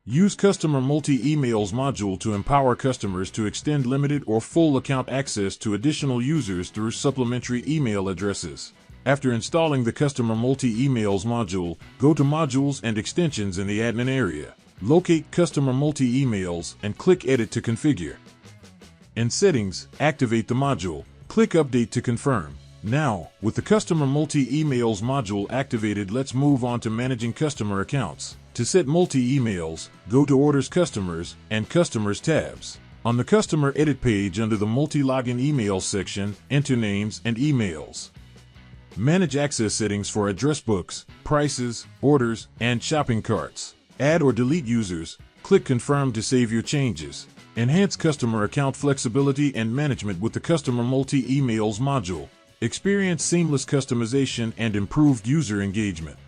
Use Customer Multi-Emails module to empower customers to extend limited or full account access to additional users through supplementary email addresses. After installing the Customer Multi-Emails module, go to Modules and Extensions in the admin area. Locate Customer Multi-Emails and click Edit to configure. In Settings, activate the module. Click Update to confirm. Now, with the Customer Multi-Emails module activated, let's move on to managing customer accounts. To set multi-emails, go to Orders Customers and Customers tabs. On the Customer Edit page under the Multi-Login Emails section, enter names and emails. Manage access settings for address books, prices, orders, and shopping carts. Add or delete users. Click Confirm to save your changes. Enhance customer account flexibility and management with the Customer Multi-Emails module. Experience seamless customization and improved user engagement.